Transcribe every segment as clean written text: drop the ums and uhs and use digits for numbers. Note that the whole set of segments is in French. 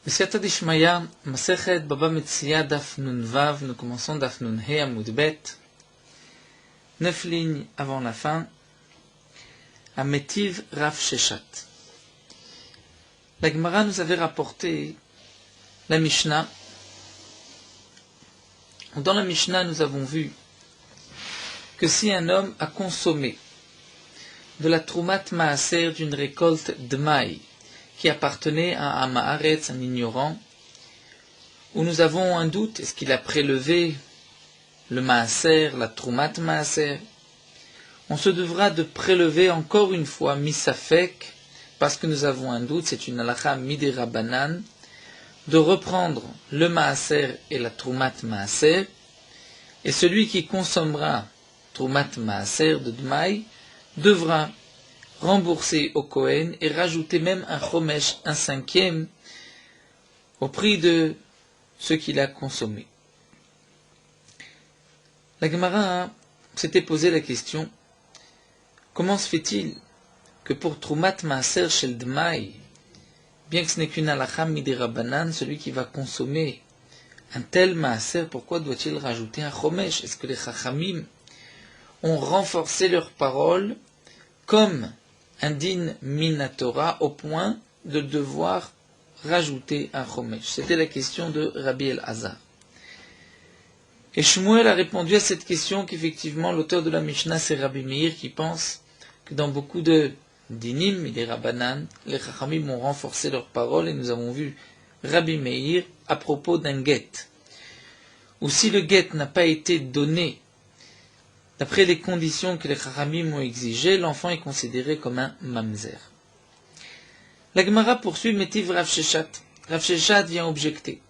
B'siyata d'Ishmaya, Masechet Baba Metzia Daf Nun Vav, nous commençons Daf Nun He Amud Bet, 9 lignes avant la fin, à Metiv Rav Sheshat. La Gemara nous avait rapporté la Mishnah. Dans la Mishnah, nous avons vu que si un homme a consommé de la Troumat Maaser d'une récolte de maïs qui appartenait à un Ma'aretz, un ignorant, où nous avons un doute, est-ce qu'il a prélevé le Maaser, la Troumat Maaser? On se devra de prélever encore une fois Misafek, parce que nous avons un doute, c'est une halakha Midei Rabbanan, de reprendre le Maaser et la Troumat Maaser, et celui qui consommera Troumat Maaser de Dmaï devra rembourser au Kohen et rajouter même un chomesh, un cinquième, au prix de ce qu'il a consommé. La Gemara s'était posé la question, comment se fait-il que pour Troumat Maaser shel Dmaï, bien que ce n'est qu'une halakha midei Rabbanan, celui qui va consommer un tel Maaser, pourquoi doit-il rajouter un chomesh? Est-ce que les Chachamim ont renforcé leurs paroles comme un din minatora au point de devoir rajouter un chomesh? C'était la question de Rabbi Elazar. Et Shmuel a répondu à cette question qu'effectivement l'auteur de la Mishnah c'est Rabbi Meir qui pense que dans beaucoup de dinim et des Rabbanan, les Chachamim ont renforcé leurs paroles et nous avons vu Rabbi Meir à propos d'un guet. Ou si le guet n'a pas été donné d'après les conditions que les Chachamim ont exigées, l'enfant est considéré comme un mamzer. La Gemara poursuit Metiv Rav Sheshat. Rav Sheshat vient objecter.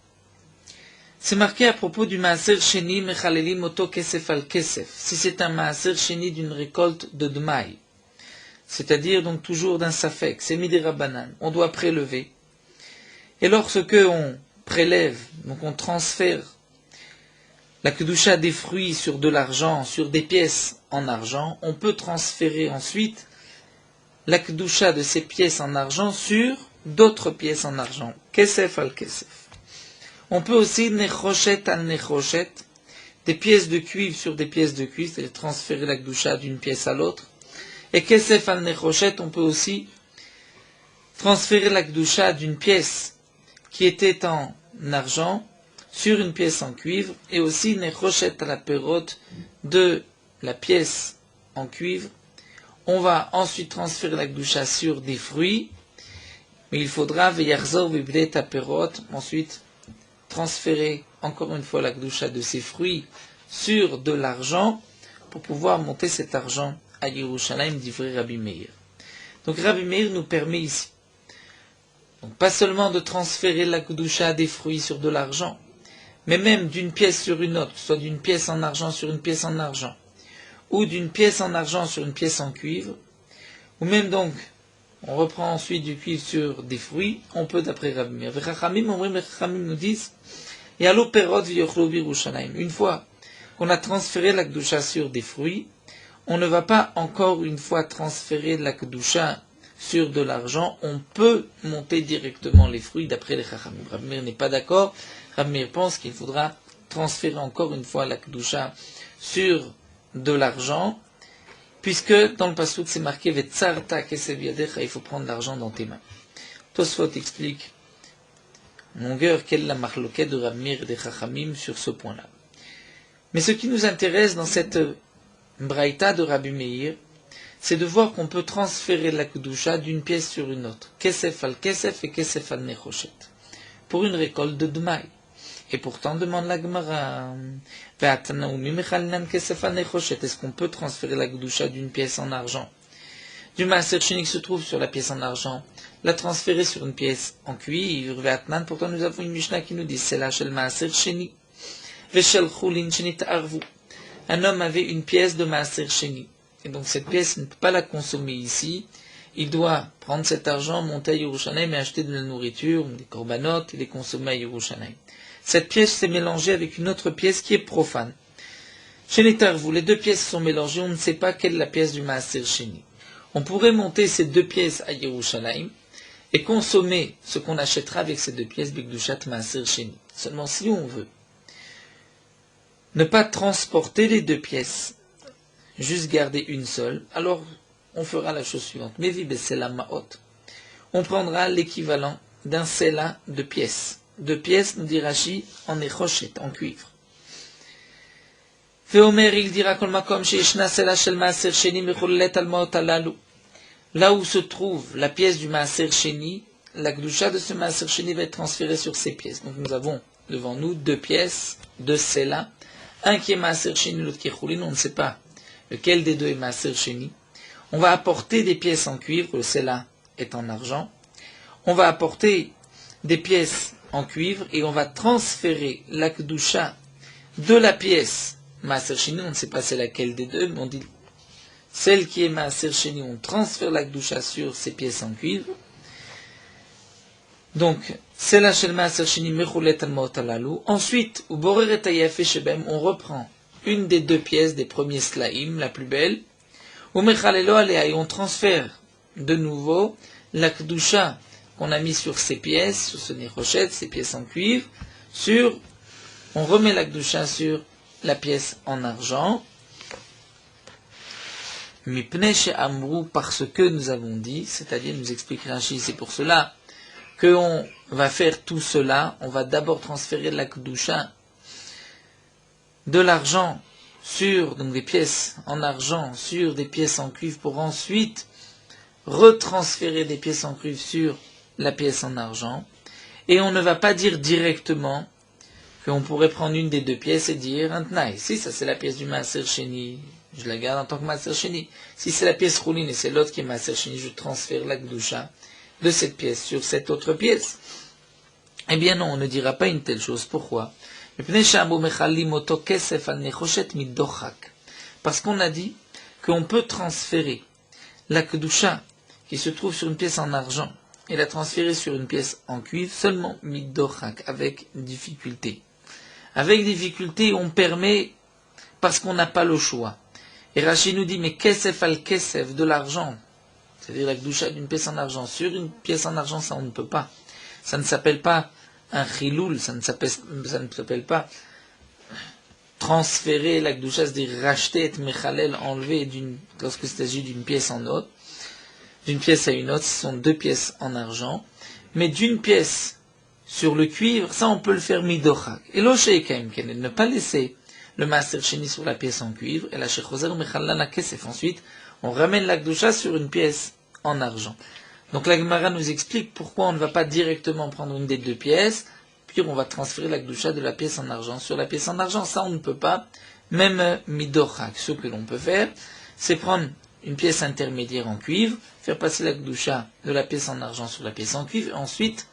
C'est marqué à propos du Maaser Sheni Mechalelim Oto Kesef al Kesef. Si c'est un Maaser Sheni d'une récolte de Dmaï, c'est-à-dire donc toujours d'un Safek, c'est Midei Rabbanan, on doit prélever. Et lorsque on prélève, donc on transfère la kedusha des fruits sur de l'argent, sur des pièces en argent, on peut transférer ensuite la kedusha de ces pièces en argent sur d'autres pièces en argent. Kesef al kesef. On peut aussi nechoshet al nechoshet, des pièces de cuivre sur des pièces de cuivre, c'est-à-dire transférer la kedusha d'une pièce à l'autre. Et kesef al nechoshet, on peut aussi transférer la kedusha d'une pièce qui était en argent sur une pièce en cuivre, et aussi nechoshet à la perote de la pièce en cuivre. On va ensuite transférer la kedusha sur des fruits, mais il faudra veyarzor vibdet à perote, ensuite transférer encore une fois la kedusha de ces fruits sur de l'argent pour pouvoir monter cet argent à Yerushalayim, divrei Rabbi Meir. Donc Rabbi Meir nous permet ici, donc pas seulement de transférer la kedusha des fruits sur de l'argent, mais même d'une pièce sur une autre, soit d'une pièce en argent sur une pièce en argent, ou d'une pièce en argent sur une pièce en cuivre, ou même donc, on reprend ensuite du cuivre sur des fruits, on peut d'après Rabbi Meir. Les Chachamim nous disent, une fois qu'on a transféré la kedusha sur des fruits, on ne va pas encore une fois transférer la kedusha sur de l'argent, on peut monter directement les fruits d'après les Chachamim. Rabbi Meir n'est pas d'accord. Rabbi Meir pense qu'il faudra transférer encore une fois la kedusha sur de l'argent, puisque dans le passouk c'est marqué Vetsarta kesev yadecha, il faut prendre l'argent dans tes mains. Tosfot explique en longueur quelle est la marloquette de Rabbi Meir et des Chachamim sur ce point-là. Mais ce qui nous intéresse dans cette braïta de Rabbi Meir, c'est de voir qu'on peut transférer la kedusha d'une pièce sur une autre, kesef al kesef et kesef al nechoshet, pour une récolte de Dmaï. Et pourtant, demande la Gemara, est-ce qu'on peut transférer la kedusha d'une pièce en argent, du Maaser Sheni qui se trouve sur la pièce en argent, la transférer sur une pièce en cuivre, pourtant nous avons une Mishnah qui nous dit, c'est là shel Maaser Sheni, veshel chulin sheni ta'arvu. Un homme avait une pièce de Maaser Sheni. Et donc cette pièce, il ne peut pas la consommer ici. Il doit prendre cet argent, monter à Yerushalayim et acheter de la nourriture, des corbanotes, et les consommer à Yerushalayim. Cette pièce s'est mélangée avec une autre pièce qui est profane. Chez les Tarvou, les deux pièces sont mélangées, on ne sait pas quelle est la pièce du Maaser Sheni. On pourrait monter ces deux pièces à Yerushalayim, et consommer ce qu'on achètera avec ces deux pièces, Bigdushat Maaser Sheni. Seulement si on veut ne pas transporter les deux pièces, juste garder une seule, alors on fera la chose suivante. Mevi besela ma'ot. On prendra l'équivalent d'un sela de pièces. Deux pièces, nous dit Rashi, en échochet, en cuivre. Veomer, il dira kol makom sheishna sela shel maaser sheni mechullet al ma'ot alalu. Là où se trouve la pièce du maaser sheni, la gdusha de ce maaser sheni va être transférée sur ces pièces. Donc nous avons devant nous deux pièces, deux sela, un qui est maaser sheni, l'autre qui est choulin, on ne sait pas lequel des deux est maaser sheni. On va apporter des pièces en cuivre, le sela est en argent. On va apporter des pièces en cuivre et on va transférer la kedusha de la pièce maaser sheni, on ne sait pas c'est laquelle des deux, mais on dit celle qui est maaser sheni, on transfère la kedusha sur ces pièces en cuivre. Donc, c'est la shel maaser sheni mechoulet al ma'ot alalu. Ensuite, ou borer et tayafe shebem, on reprend une des deux pièces des premiers slaim, la plus belle, ou mechalelo alea, et on transfère de nouveau la kedusha qu'on a mis sur ces pièces, sur ce nechochet, ces pièces en cuivre, on remet la kedusha sur la pièce en argent, mipnei she'amru, parce que nous avons dit, c'est-à-dire nous explique Rashi, c'est pour cela qu'on va faire tout cela, on va d'abord transférer la kedusha de l'argent sur donc des pièces en argent sur des pièces en cuivre pour ensuite retransférer des pièces en cuivre sur la pièce en argent. Et on ne va pas dire directement qu'on pourrait prendre une des deux pièces et dire un tnaï. Si ça c'est la pièce du maaser sheni, je la garde en tant que maaser sheni. Si c'est la pièce rouline et c'est l'autre qui est maaser sheni, je transfère la kedusha de cette pièce sur cette autre pièce. Eh bien non, on ne dira pas une telle chose. Pourquoi? Parce qu'on a dit qu'on peut transférer la kedusha qui se trouve sur une pièce en argent et la transférer sur une pièce en cuivre seulement midochak, avec difficulté. Avec difficulté, on permet parce qu'on n'a pas le choix. Et Rashi nous dit, mais kesef al kesef, de l'argent, c'est-à-dire la kedusha d'une pièce en argent sur une pièce en argent, ça on ne peut pas. Ça ne s'appelle pas un chiloul, ça ne s'appelle pas transférer la kedusha, c'est-à-dire racheter, être mechalel, enlever lorsque il s'agit d'une pièce en autre, d'une pièce à une autre, ce sont deux pièces en argent, mais d'une pièce sur le cuivre, ça on peut le faire midochak. Et l'osheikaim kenen, ne pas laisser le maaser sheni sur la pièce en cuivre, et la shechoser mechalal la kesef. Ensuite, on ramène la kedusha sur une pièce en argent. Donc la Gemara nous explique pourquoi on ne va pas directement prendre une des deux pièces, puis on va transférer la kedusha de la pièce en argent sur la pièce en argent. Ça on ne peut pas, même midochak. Ce que l'on peut faire, c'est prendre une pièce intermédiaire en cuivre, faire passer la kedusha de la pièce en argent sur la pièce en cuivre, et ensuite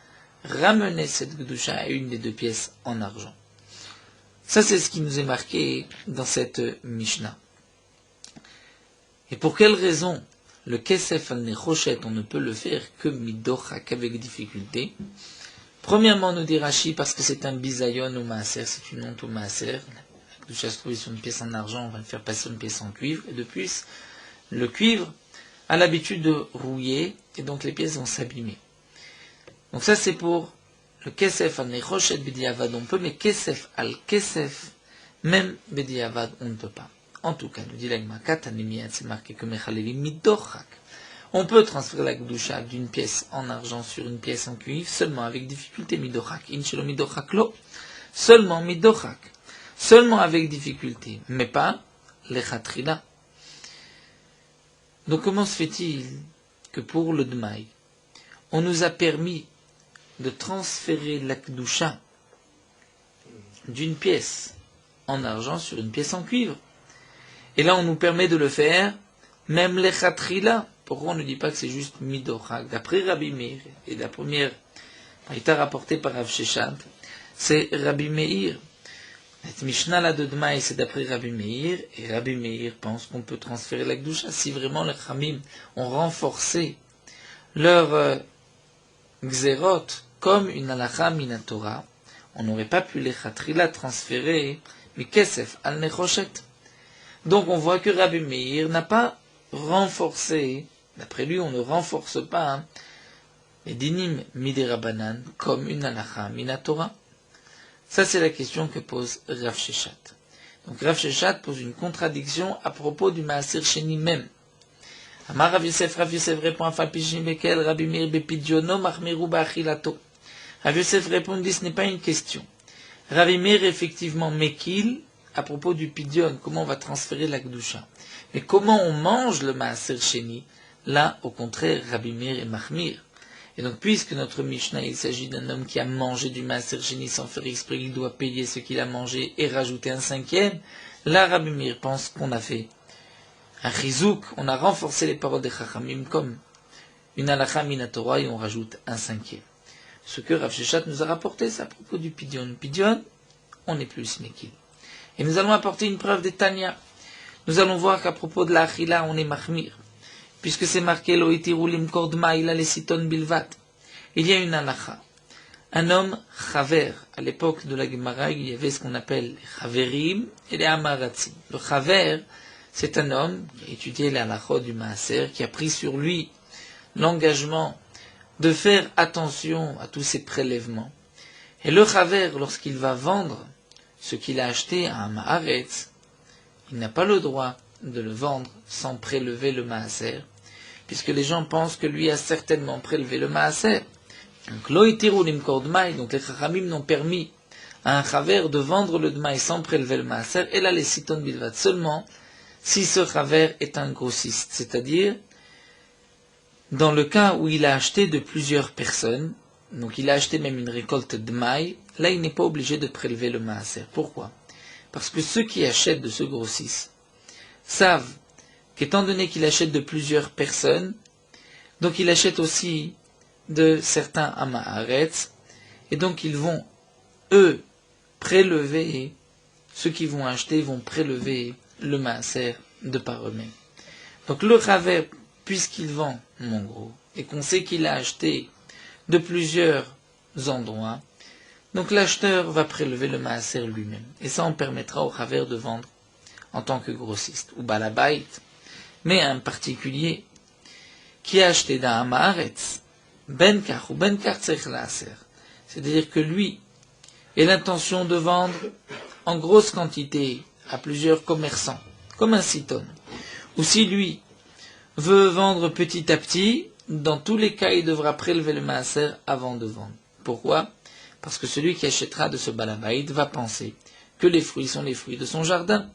ramener cette kedusha à une des deux pièces en argent. Ça c'est ce qui nous est marqué dans cette Mishnah. Et pour quelle raison le kesef al nechochet, on ne peut le faire que midochak, avec difficulté? Premièrement, nous dit Rashi, parce que c'est un bisayon au maaser, c'est une honte au maaser. La kedusha se trouve sur une pièce en argent, on va le faire passer sur une pièce en cuivre, et de plus, le cuivre a l'habitude de rouiller, et donc les pièces vont s'abîmer. Donc ça c'est pour le kesef al nechochet bediavad, on peut, mais kesef al kesef, même bediavad, on ne peut pas. En tout cas, nous dit l'Agma, c'est marqué que mechalelim midochak. On peut transférer la kedusha d'une pièce en argent sur une pièce en cuivre seulement avec difficulté midochak. Inchelo midochak lo. Seulement midochak. Seulement avec difficulté. Mais pas lechatrila. Donc comment se fait-il que pour le dmaï, on nous a permis de transférer la kedusha d'une pièce en argent sur une pièce en cuivre? Et là, on nous permet de le faire, même les chatrila. Pourquoi on ne dit pas que c'est juste midochak? D'après Rabbi Meir, et la première a été rapportée par Rav Sheshat, c'est Rabbi Meir. Cette Mishnah là de Dmaï, c'est d'après Rabbi Meir, et Rabbi Meir pense qu'on peut transférer la kedusha si vraiment les Chamim ont renforcé leur gzerot comme une halakha minatora. On n'aurait pas pu les chatrila transférer, mais kesef al nechochet. Donc on voit que Rabbi Meir n'a pas renforcé, d'après lui on ne renforce pas les dinim midirabanan comme une halakha minatora? Ça, c'est la question que pose Rav Sheshat. Donc Rav Sheshat pose une contradiction à propos du Maaser Sheni même. Amar Rav Yosef répond à Falpishin Bekel, Rabbi Meir Bepidiono, Machmiru Ba'achilato. Rav Yosef répond, dit, ce n'est pas une question. Rabbi Meir, effectivement, Mekil, à propos du Pidion, comment on va transférer la Kedusha. Mais comment on mange le Maaser Sheni? Là, au contraire, Rabbi Meir est Mahmir. Et donc, puisque notre Mishnah, il s'agit d'un homme qui a mangé du Maaser Sheni sans faire exprès, il doit payer ce qu'il a mangé et rajouter un cinquième, là, Rabbi Meir pense qu'on a fait un chizouk, on a renforcé les paroles des Chachamim comme une halakha minatora et on rajoute un cinquième. Ce que Rav Sheshat nous a rapporté, c'est à propos du Pidion. Pidion, on est plus Mekil. Et nous allons apporter une preuve des Tanya. Nous allons voir qu'à propos de la Achila, on est Mahmir. Puisque c'est marqué Loïtiru limkor dma ila lesiton bilvat. Il y a une halakha. Un homme chaver. À l'époque de la Gemara, il y avait ce qu'on appelle les chaverim et les amaratzim. Le chaver, c'est un homme qui a étudié la halakha du Maaser, qui a pris sur lui l'engagement de faire attention à tous ces prélèvements. Et le chaver, lorsqu'il va vendre ce qu'il a acheté à un Maaretz, il n'a pas le droit de le vendre sans prélever le Maaser, puisque les gens pensent que lui a certainement prélevé le Maaser. Donc, loïtiru limkor dmaï, donc les Chachamim n'ont permis à un chaver de vendre le dmaï sans prélever le Maaser, et là les siton bilvat seulement si ce chaver est un grossiste, c'est-à-dire dans le cas où il a acheté de plusieurs personnes, donc il a acheté même une récolte de maïs, là il n'est pas obligé de prélever le maaser. Pourquoi? Parce que ceux qui achètent de ce grossiste savent qu'étant donné qu'il achète de plusieurs personnes, donc il achète aussi de certains amaaretz, et donc ils vont, eux, prélever, ceux qui vont acheter vont prélever le maaser de par eux-mêmes. Donc le chaver, puisqu'il vend, en gros, et qu'on sait qu'il a acheté de plusieurs endroits, donc l'acheteur va prélever le maaser lui-même. Et ça, on permettra au chaver de vendre en tant que grossiste, ou balabait, mais un particulier qui a acheté d'un amaaretz, benkar ou benkar tzech laaser, c'est-à-dire que lui a l'intention de vendre en grosse quantité à plusieurs commerçants, comme un siton, ou si lui veut vendre petit à petit, dans tous les cas, il devra prélever le maaser avant de vendre. Pourquoi? Parce que celui qui achètera de ce balabaïd va penser que les fruits sont les fruits de son jardin.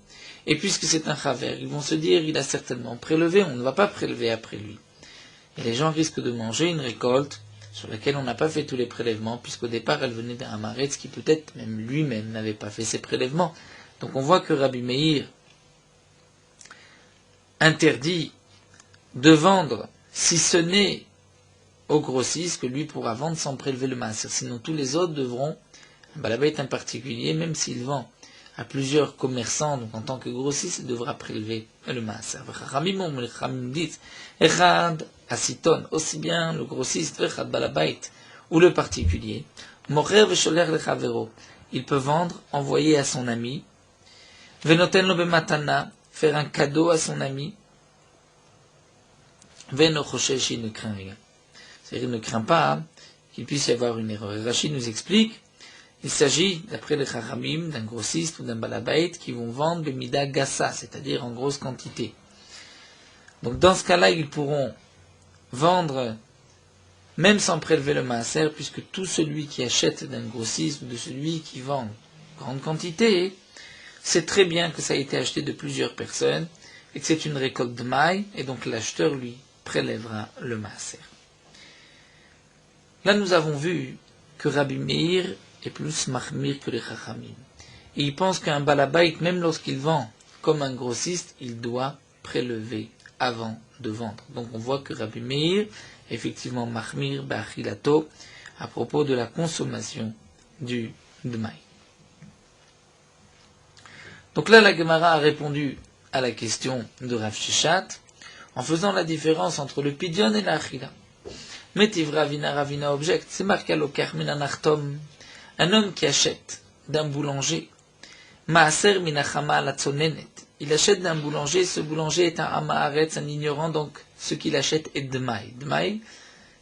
Et puisque c'est un chaver, ils vont se dire, il a certainement prélevé, on ne va pas prélever après lui. Et les gens risquent de manger une récolte sur laquelle on n'a pas fait tous les prélèvements, puisqu'au départ, elle venait d'un amaretz qui peut-être même lui-même n'avait pas fait ses prélèvements. Donc on voit que Rabbi Meir interdit de vendre, si ce n'est au grossiste, que lui pourra vendre sans prélever le maaser. Sinon tous les autres devront, balabait en particulier, même s'il vend à plusieurs commerçants, donc en tant que grossiste, il devra prélever le maaser. Les Chachamim disent, Echad asiton, aussi bien le grossiste, Echad balabait, ou le particulier, Mocher vesholer lechavero, il peut vendre, envoyer à son ami, Venoten lo bematana, faire un cadeau à son ami, Veno choshesh, il ne craint rien. C'est-à-dire, il ne craint pas qu'il puisse y avoir une erreur. Et Rachid nous explique, il s'agit, d'après les Chachamim, d'un grossiste ou d'un balabait qui vont vendre le mida gassa, c'est-à-dire en grosse quantité. Donc dans ce cas-là, ils pourront vendre, même sans prélever le maaser, puisque tout celui qui achète d'un grossiste ou de celui qui vend grande quantité, sait très bien que ça a été acheté de plusieurs personnes, et que c'est une récolte de maïs, et donc l'acheteur, lui, prélèvera le maaser. Là, nous avons vu que Rabbi Meir est plus mahmir que les Chachamim. Et il pense qu'un balabait, même lorsqu'il vend comme un grossiste, il doit prélever avant de vendre. Donc on voit que Rabbi Meir est effectivement mahmir ba'achilato à propos de la consommation du dmaï. Donc là, la Gemara a répondu à la question de Rav Sheshat en faisant la différence entre le pidion et la achila. Metiv Ravina objecte, c'est marqué au Karmina Nachtom, un homme qui achète d'un boulanger, Maaser minachama la tzonenet, il achète d'un boulanger, ce boulanger est un amaaretz, un ignorant, donc ce qu'il achète est dmaï. Dmaï,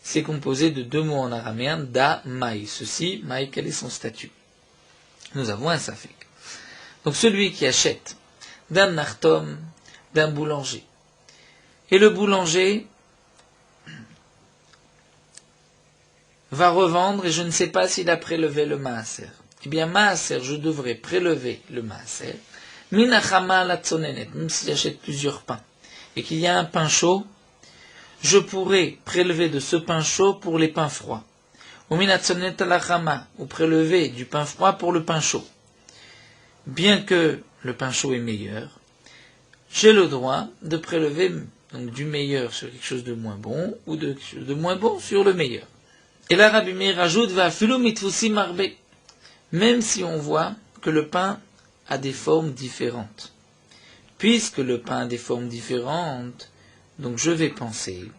c'est composé de deux mots en araméen, da, maï. Ceci, maï, quel est son statut? Nous avons un safek. Donc celui qui achète d'un nartom, d'un boulanger. Et le boulanger va revendre et je ne sais pas s'il a prélevé le maaser. Eh bien, maaser, je devrais prélever le maaser. Minachama la tsonenet, même si j'achète plusieurs pains et qu'il y a un pain chaud, je pourrais prélever de ce pain chaud pour les pains froids. Ou minatsonet alachama, ou prélever du pain froid pour le pain chaud. Bien que le pain chaud est meilleur, j'ai le droit de prélever donc, du meilleur sur quelque chose de moins bon ou de quelque chose de moins bon sur le meilleur. Et là, Rabbi Meir rajoute va filo mitfusi marbe, même si on voit que le pain a des formes différentes. Puisque le pain a des formes différentes, donc je vais penser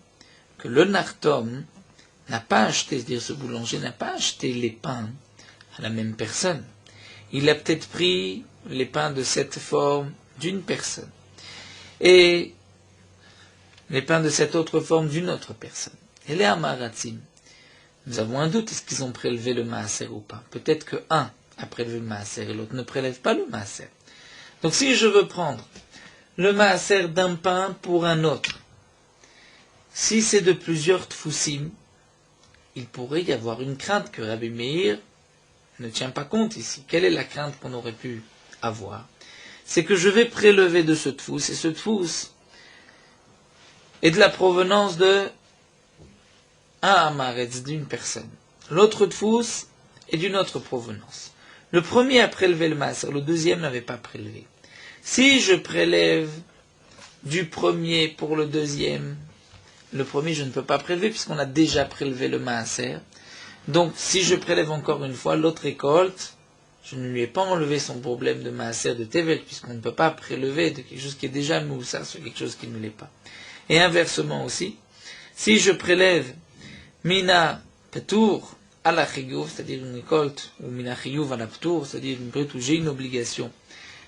que le nartom n'a pas acheté, c'est-à-dire ce boulanger n'a pas acheté les pains à la même personne. Il a peut-être pris les pains de cette forme d'une personne et les pains de cette autre forme d'une autre personne. Et les amaratim, nous avons un doute, est-ce qu'ils ont prélevé le maaser ou pas? Peut-être que un a prélevé le maaser et l'autre ne prélève pas le maaser. Donc si je veux prendre le maaser d'un pain pour un autre, si c'est de plusieurs tfousim, il pourrait y avoir une crainte que Rabbi Meir ne tient pas compte ici. Quelle est la crainte qu'on aurait pu avoir? C'est que je vais prélever de ce tfous, et ce tfous est de la provenance de un amaretz, d'une personne. L'autre tfous est d'une autre provenance. Le premier a prélevé le maaser, le deuxième n'avait pas prélevé. Si je prélève du premier pour le deuxième, le premier je ne peux pas prélever puisqu'on a déjà prélevé le maaser. Donc si je prélève encore une fois l'autre récolte, je ne lui ai pas enlevé son problème de maaser de tevel puisqu'on ne peut pas prélever de quelque chose qui est déjà moussa sur quelque chose qui ne l'est pas. Et inversement aussi, si je prélève mina petour à la chiyuv, c'est-à-dire une récolte, ou mina chiyuv à la petour, c'est-à-dire une brute où j'ai une obligation,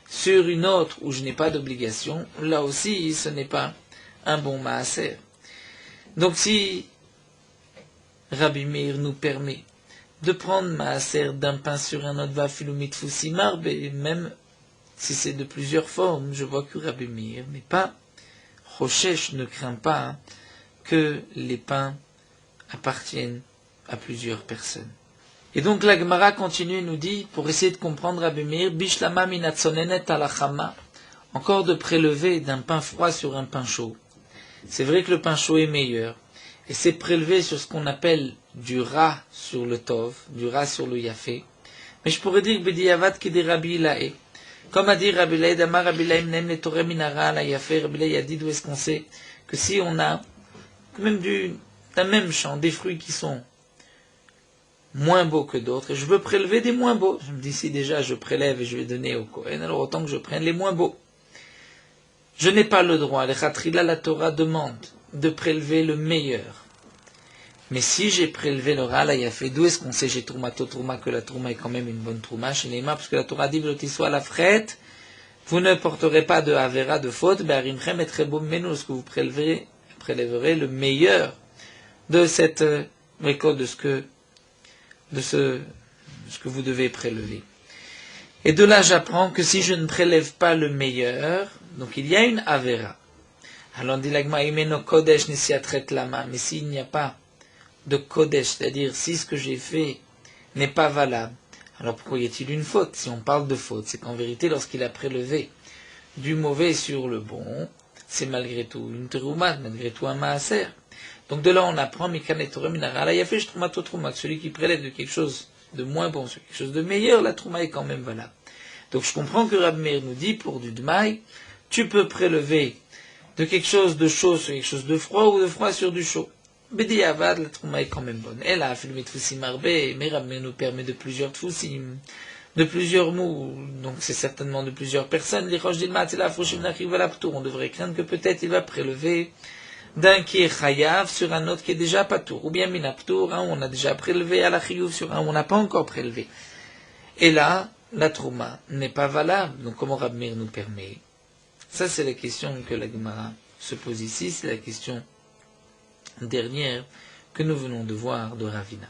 sur une autre où je n'ai pas d'obligation, là aussi ce n'est pas un bon maaser. Donc si Rabbi Meir nous permet de prendre maaser d'un pain sur un autre vafilu mitfusi marbe, même si c'est de plusieurs formes, je vois que Rabbi Meir n'est pas Rochesh, ne craint pas que les pains appartiennent à plusieurs personnes. Et donc la Gemara continue et nous dit, pour essayer de comprendre Rabbi Meir, Bishlama minatsonenet alachama, encore de prélever d'un pain froid sur un pain chaud. C'est vrai que le pain chaud est meilleur, et c'est prélevé sur ce qu'on appelle du ras sur le tov, du ras sur le yafé. Mais je pourrais dire Bediavad Kede Rabbi Ilae. Comme a dit Rabbi Ilae, Damar Rabbi Ilae mnem le toreh minara la yafé. Rabbi Ilae a dit d'où est-ce qu'on sait que si on a même d'un même champ des fruits qui sont moins beaux que d'autres, et je veux prélever des moins beaux. Je me dis si déjà je prélève et je vais donner au Kohen, alors autant que je prenne les moins beaux. Je n'ai pas le droit. Le Chatrila, la Torah demande de prélever le meilleur. Mais si j'ai prélevé le ras, là, il a fait d'où est-ce qu'on sait j'ai troumato trouma que la trouma est quand même une bonne trouma chez Neymar, parce que la Torah dit soit la frette, vous ne porterez pas de avera de faute, ben arimchem et très beau menos que vous prélèverez le meilleur de cette récolte de ce que vous devez prélever. Et de là j'apprends que si je ne prélève pas le meilleur, donc il y a une avera. Alors on dit l'agma imeno kodesh nesiatret lama, mais s'il n'y a pas de kodesh, c'est-à-dire si ce que j'ai fait n'est pas valable, alors pourquoi y a-t-il une faute? Si on parle de faute, c'est qu'en vérité, lorsqu'il a prélevé du mauvais sur le bon, c'est malgré tout une terouma, malgré tout un maaser. Donc de là on apprend, celui qui prélève de quelque chose de moins bon sur quelque chose de meilleur, la trouma est quand même valable. Donc je comprends que Rabbi Meir nous dit, pour du dmaï, tu peux prélever de quelque chose de chaud sur quelque chose de froid ou de froid sur du chaud. Bedi Avad, la trouma est quand même bonne. Elle a fait le tfousim arbe, mais Rabbi Meir nous permet de plusieurs tfousim, de plusieurs mots, donc c'est certainement de plusieurs personnes. Les roches d'Ilmat, c'est la fouchim n'arrive à la ptour. On devrait craindre que peut-être il va prélever d'un qui est chayav sur un autre qui est déjà patour, ou bien minaptour, on a déjà prélevé à la chiyuv sur un où on n'a pas encore prélevé. Et là, la trouma n'est pas valable, donc comment Rabbi Meir nous permet? Ça c'est la question que la Gemara se pose ici, c'est la question dernière que nous venons de voir de Ravina.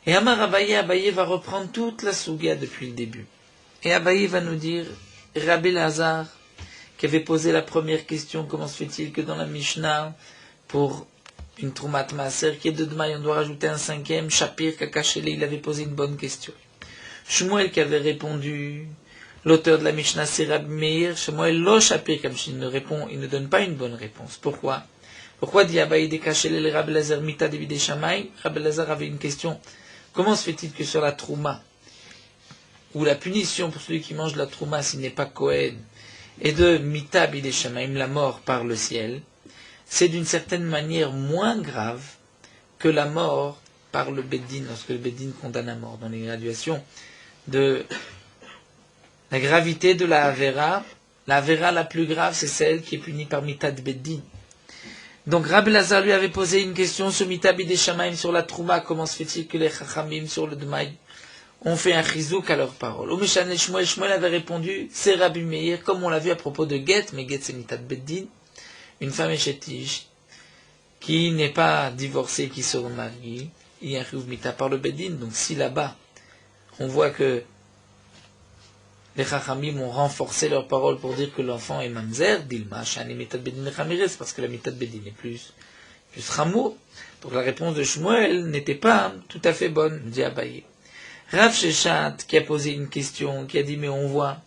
Et Amar Abaye va reprendre toute la Souga depuis le début. Et Abaye va nous dire, Rabbi Lazar, qui avait posé la première question, comment se fait-il que dans la Mishnah, pour une Troumat Maaser qui est de Dmaï, on doit rajouter un cinquième, Shapir Kakashele, il avait posé une bonne question. Shmuel qui avait répondu, l'auteur de la Mishnah c'est Rabbi Meir, Shmuel lo Shapir Kakashele, il ne donne pas une bonne réponse. Pourquoi dit Abaye de Kashele le Rabbi Lazar Mita de Bide Shamaï? Rabbi Lazar avait une question. Comment se fait-il que sur la Trouma, où la punition pour celui qui mange la Trouma s'il n'est pas Kohen, et de Mita Bide Shamaïm, la mort par le ciel, c'est d'une certaine manière moins grave que la mort par le Beddin, lorsque le Beddin condamne à mort, dans les graduations de la gravité de la Avera. La Avera la plus grave, c'est celle qui est punie par Mita de Beddin. Donc Rabbi Lazar lui avait posé une question sur Mita Bide Shamaïm, sur la Trouma, comment se fait-il que les Chachamim sur le Dmaï ont fait un chizouk à leurs paroles. Ou Shmuel avait répondu, c'est Rabbi Meir, comme on l'a vu à propos de Get, mais Get c'est Mita de Beddin, une femme échétige, qui n'est pas divorcée, qui se remarie, il y a un chiyuv Mita par le Beddin. Donc si là-bas, on voit que les Chachamim ont renforcé leurs paroles pour dire que l'enfant est mamzer, dilma, shani Mita de Beddin lechamires, parce que la Mita de Beddin est plus ramour. Donc la réponse de Shmuel n'était pas tout à fait bonne, dit Abaye. Rav Sheshat, qui a posé une question, qui a dit, mais on voit,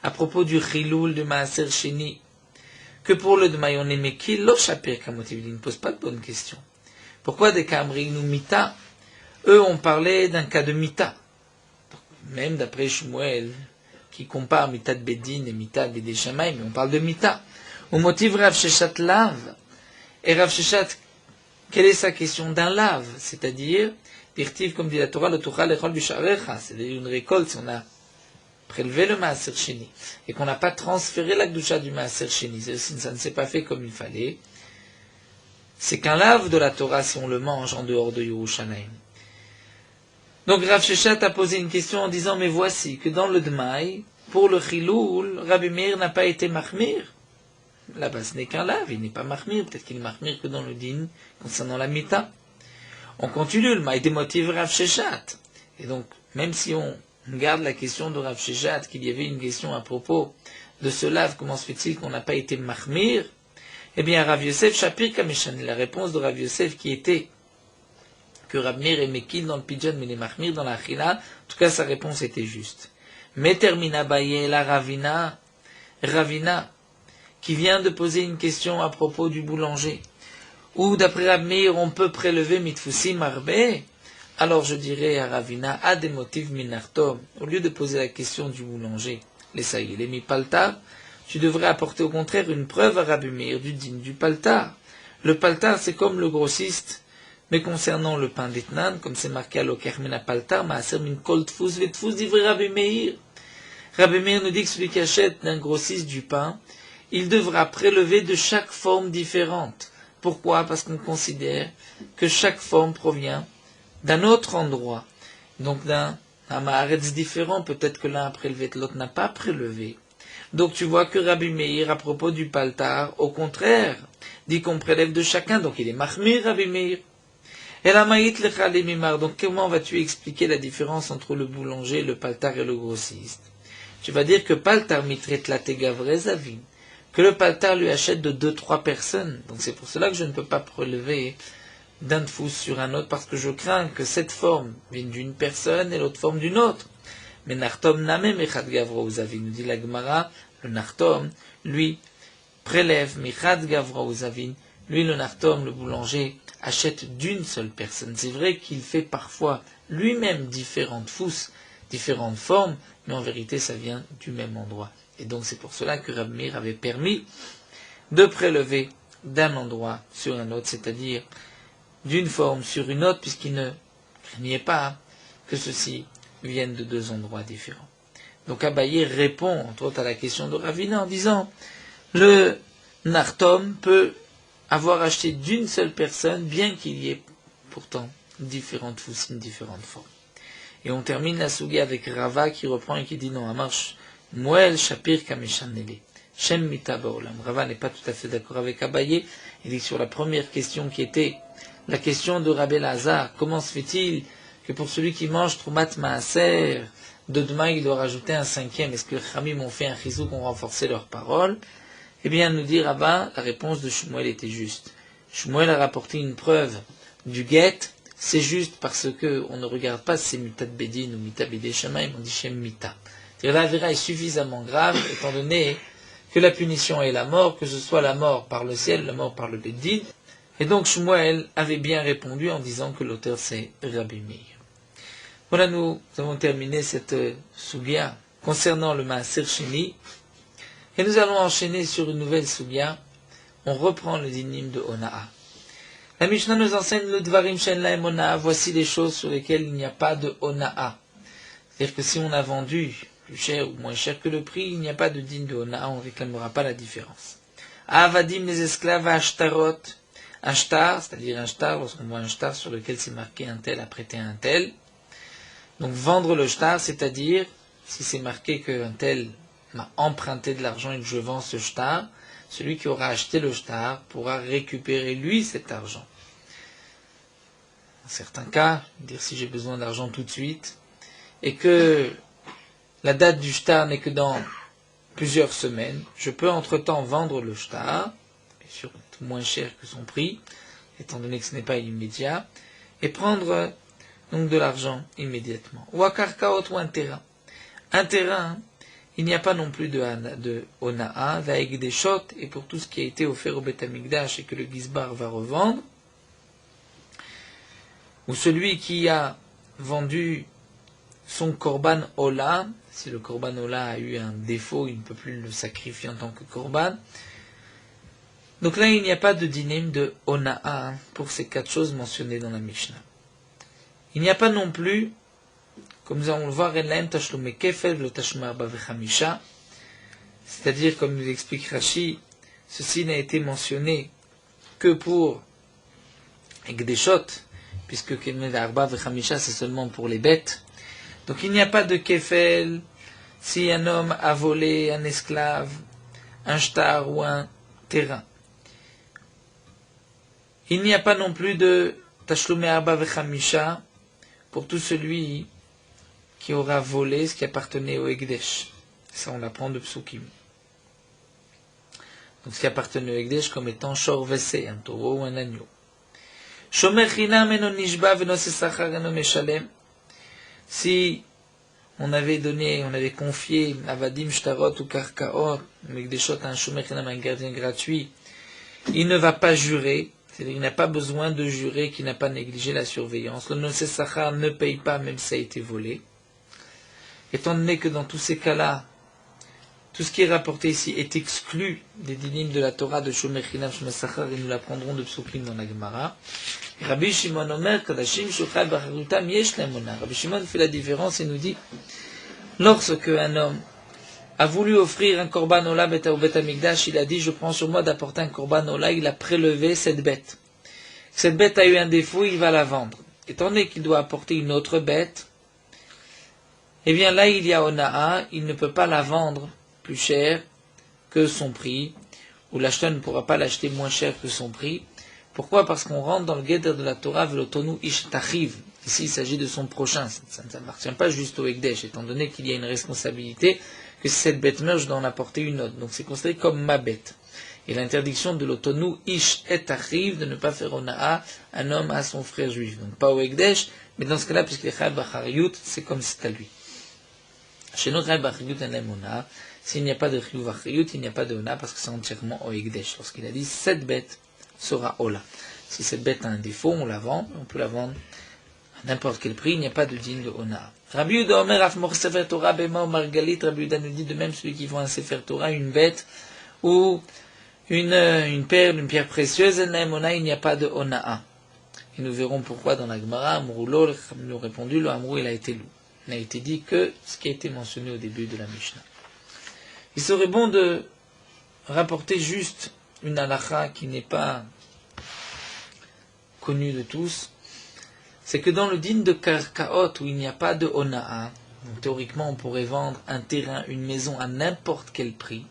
à propos du chiloul de Maaser Sheni, que pour le Dmaï on est Mekil, lo Shapir Kamotiv, il ne pose pas de bonne question. Pourquoi des Kamri ou Mita? Eux ont parlé d'un cas de Mita. Même d'après Shmuel, qui compare Mita de Beddin et Mita de Bide Shamaïm, mais on parle de Mita. Au motif Rav Sheshat lave. Et Rav Sheshat, quelle est sa question d'un lave? C'est-à-dire, dirtiv, comme dit la Torah, le Torah l'echol b'sharecha, c'est-à-dire une récolte, si on a prélevé le Maaser Sheni, et qu'on n'a pas transféré la Kedusha du Maaser Sheni, ça ne s'est pas fait comme il fallait, c'est qu'un lave de la Torah si on le mange en dehors de Yerushalayim. Donc Rav Sheshat a posé une question en disant, mais voici que dans le Dmaï, pour le Chiloul, Rabbi Meir n'a pas été Mahmir. Là-bas ce n'est qu'un lave, il n'est pas Mahmir, peut-être qu'il est Mahmir que dans le Din, concernant la Mita. On continue, le Maï démotive Rav Sheshat. Et donc, même si on garde la question de Rav Sheshat, qu'il y avait une question à propos de ce lave, comment se fait-il qu'on n'a pas été Mahmir? Eh bien, Rav Yosef Shapir Kameshan, la réponse de Rav Yosef qui était que Rav Meir est Mekil dans le Pidjan, mais les Mahmir dans la Chila, en tout cas sa réponse était juste. Mais termina Baye la Ravina, qui vient de poser une question à propos du boulanger, ou d'après Rav Meir on peut prélever mitfusim arbe, alors je dirais à Ravina, a des motifs minartom, au lieu de poser la question du boulanger, les saïs, les mi-paltar, tu devrais apporter au contraire une preuve à Rabbi Meir du din du paltar. Le paltar c'est comme le grossiste, mais concernant le pain d'Etnan, comme c'est marqué à l'Okermena paltar, maaser min kol tfus vetfus divrei Rabbi Meir. Rabbi Meir nous dit que celui qui achète d'un grossiste du pain, il devra prélever de chaque forme différente. Pourquoi? Parce qu'on considère que chaque forme provient d'un autre endroit, donc d'un maaretz différent. Peut-être que l'un a prélevé, l'autre n'a pas prélevé. Donc tu vois que Rabbi Meir, à propos du paltar, au contraire, dit qu'on prélève de chacun, donc il est mahmir Rabbi Meir. Et la maït lecha le mimar, donc comment vas-tu expliquer la différence entre le boulanger, le paltar et le grossiste? Tu vas dire que paltar mitret la tegavrezavin, que le paltar lui achète de 2-3 personnes. Donc c'est pour cela que je ne peux pas prélever d'un tfous sur un autre, parce que je crains que cette forme vienne d'une personne et l'autre forme d'une autre. Mais Nartom namem echad gavra uzavin, nous dit la Gemara, le Nartom, lui, prélève mechad gavra uzavin, lui le Nartom, le boulanger, achète d'une seule personne. C'est vrai qu'il fait parfois lui-même différentes fousses, différentes formes, mais en vérité ça vient du même endroit. Et donc c'est pour cela que Rabbi Meir avait permis de prélever d'un endroit sur un autre, c'est-à-dire d'une forme sur une autre, puisqu'il ne craignait pas que ceci vienne de 2 endroits différents. Donc Abaye répond entre autres à la question de Ravina en disant le Nartom peut avoir acheté d'une seule personne, bien qu'il y ait pourtant différentes foussines, différentes formes. Et on termine la souga avec Rava qui reprend et qui dit non, à marche Moël Shapir Kameshanele. Shem Mita Baolam. Rava n'est pas tout à fait d'accord avec Abaye. Il dit que sur la première question qui était la question de Rabbi Lazare. Comment se fait-il que pour celui qui mange Troumat Maaser, de demain il doit rajouter un cinquième? Est-ce que les Khamim ont fait un chizouk, ont renforcé leurs paroles? Eh bien, nous dit Rabba, la réponse de Shmuel était juste. Shmuel a rapporté une preuve du guet, c'est juste parce que on ne regarde pas si c'est Mitat Bedin ou Mitat Bedé Shamaim, on dit Shem Mita. La Avera est suffisamment grave, étant donné que la punition est la mort, que ce soit la mort par le ciel, la mort par le Bedin. Et donc Shmuel avait bien répondu en disant que l'auteur c'est Rabbi Meir. Voilà, nous avons terminé cette sougya concernant le Maaser Sheni. Et nous allons enchaîner sur une nouvelle sougya. On reprend le dinim de Ona'a. La Mishnah nous enseigne le Dvarim Shen Lahem Ona'a. Voici les choses sur lesquelles il n'y a pas de Ona'a. C'est-à-dire que si on a vendu plus cher ou moins cher que le prix, il n'y a pas de din de Ona'a, on ne réclamera pas la différence. Avadim, les esclaves, Ashtarot. Un shtar, c'est-à-dire un shtar, lorsqu'on voit un shtar sur lequel c'est marqué un tel a prêté un tel. Donc vendre le shtar, c'est-à-dire, si c'est marqué qu'un tel m'a emprunté de l'argent et que je vends ce shtar, celui qui aura acheté le shtar pourra récupérer lui cet argent. Dans certains cas, dire si j'ai besoin d'argent tout de suite, et que la date du shtar n'est que dans plusieurs semaines, je peux entre-temps vendre le shtar, bien sûr moins cher que son prix, étant donné que ce n'est pas immédiat, et prendre donc de l'argent immédiatement. Ou à karkaot ou un terrain. Un terrain, il n'y a pas non plus de ona'a, vaeg des shot, et pour tout ce qui a été offert au Beth Amikdash et que le Gizbar va revendre, ou celui qui a vendu son korban ola, si le korban ola a eu un défaut, il ne peut plus le sacrifier en tant que korban. Donc là, il n'y a pas de dinim de ona'a pour ces quatre choses mentionnées dans la Mishnah. Il n'y a pas non plus, comme nous allons le voir, c'est-à-dire, comme nous explique Rashi, ceci n'a été mentionné que pour Ekdeshot, puisque Kemed Arba Vechamisha, c'est seulement pour les bêtes. Donc il n'y a pas de kefel si un homme a volé un esclave, un shtar ou un terrain. Il n'y a pas non plus de Tashlume Arba Vechamisha pour tout celui qui aura volé ce qui appartenait au Ekdesh. Ça, on l'apprend de Psukim. Donc, ce qui appartenait au Ekdesh comme étant Shor Vese, un taureau ou un agneau. Shomer Chinam eno nishba veno sesachar eno meshalem. Si on avait confié Avadim, Shtarot ou Karkaot, au Ekdeshot, un Shomer Chinam, un gardien gratuit, il ne va pas jurer. C'est-à-dire qu'il n'a pas besoin de jurer qu'il n'a pas négligé la surveillance. Le Nosé Sachar ne paye pas même si ça a été volé. Étant donné que dans tous ces cas-là, tout ce qui est rapporté ici est exclu des dinim de la Torah de Shomer Chinam, Shomer Sachar, et nous l'apprendrons de Psukim dans la Gemara. Rabbi Shimon Omer, Kadashim, Shuchal, Bacharutam, Yesh Lemona. Rabbi Shimon fait la différence et nous dit, lorsque un homme a voulu offrir un korban ola au Bet Amikdash, il a dit, je prends sur moi d'apporter un korban ola, il a prélevé cette bête. Cette bête a eu un défaut, il va la vendre. Étant donné qu'il doit apporter une autre bête, eh bien là il y a ona'a, il ne peut pas la vendre plus cher que son prix, ou l'acheteur ne pourra pas l'acheter moins cher que son prix. Pourquoi? Parce qu'on rentre dans le guéder de la Torah, velotonu ish tachiv. Ici il s'agit de son prochain, ça ne appartient pas juste au Ekdesh, étant donné qu'il y a une responsabilité, que si cette bête meurt, je dois en apporter une autre. Donc c'est considéré comme ma bête. Et l'interdiction de l'otonu ish et tachiv, de ne pas faire ona'a, un homme à son frère juif. Donc pas au Ekdesh, mais dans ce cas-là, puisque les chal bachariyut, c'est comme c'est à lui. Chez nous, chal bachariyut en ona'a. S'il n'y a pas de chiyuv bachariyut, il n'y a pas de ona'a parce que c'est entièrement au Ekdesh. Lorsqu'il a dit, cette bête sera ola. Si cette bête a un défaut, on la vend, on peut la vendre à n'importe quel prix, il n'y a pas de digne de ona'a. Rabbi Yehuda Omer Afmor Sefer Torah Bema ou Margalit. Rabbi Yehuda nous dit de même celui qui vend un Sefer Torah, une bête ou une perle, une pierre précieuse, il n'y a pas de ona'a. Et nous verrons pourquoi dans la Gemara, Amroulo, nous avons répondu, le Amrou il a été loup. Il n'a été dit que ce qui a été mentionné au début de la Mishnah. Il serait bon de rapporter juste une halakha qui n'est pas connue de tous. C'est que dans le din de Karkaot, où il n'y a pas de ona'a, donc théoriquement on pourrait vendre un terrain, une maison à n'importe quel prix,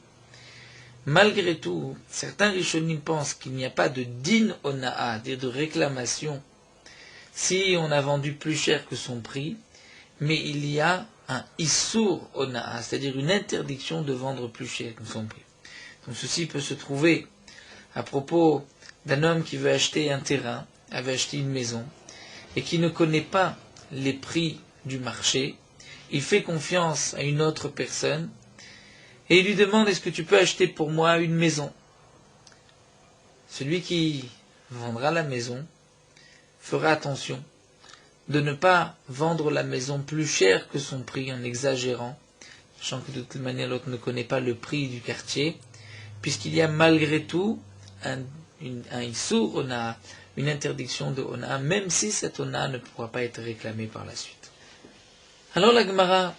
Malgré tout, certains Rishonim pensent qu'il n'y a pas de din ona'a, c'est-à-dire de réclamation, si on a vendu plus cher que son prix, mais il y a un issour ona'a, c'est-à-dire une interdiction de vendre plus cher que son prix. Donc ceci peut se trouver à propos d'un homme qui veut acheter un terrain, veut acheter une maison, et qui ne connaît pas les prix du marché. Il fait confiance à une autre personne, et il lui demande: est-ce que tu peux acheter pour moi une maison? Celui qui vendra la maison fera attention de ne pas vendre la maison plus cher que son prix en exagérant, sachant que de toute manière l'autre ne connaît pas le prix du quartier, puisqu'il y a malgré tout un issour ona, une interdiction de ona, même si cette ona ne pourra pas être réclamée par la suite. Alors la Gemara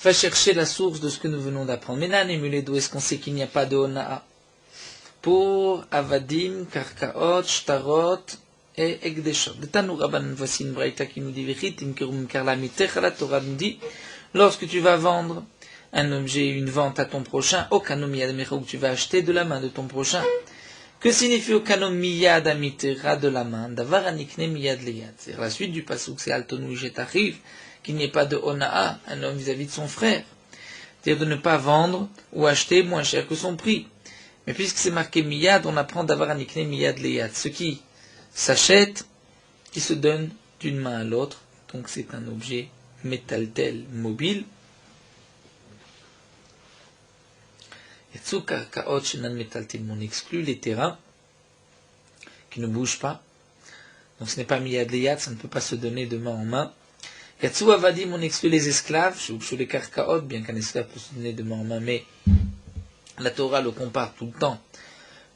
va chercher la source de ce que nous venons d'apprendre. Menan et Muledo, est-ce qu'on sait qu'il n'y a pas de ona pour avadim, karkaot, shtarot et ekdeshot? De Tanu Rabban, voici une braïta qui nous dit: Vechitim kerum karlamitecha, la Torah nous dit, lorsque tu vas vendre un objet, une vente à ton prochain, okanom miyad amitera, où tu vas acheter de la main de ton prochain. Que signifie okanom miyad amitera, de la main? Davar anikne miyad leyad. C'est la suite du pasuk, c'est altonu jetariv, qu'il n'y ait pas de ona'a, un homme vis-à-vis de son frère. C'est-à-dire de ne pas vendre ou acheter moins cher que son prix. Mais puisque c'est marqué miyad, on apprend davar anikne miyad leyad. Ce qui s'achète, qui se donne d'une main à l'autre. Donc c'est un objet métaltel, mobile. On exclut les terrains qui ne bougent pas. Donc ce n'est pas miyad leyad, ça ne peut pas se donner de main en main. Yatsu avadim, on exclut les esclaves, chez les karkaot, bien qu'un esclave peut se donner de main en main, mais la Torah le compare tout le temps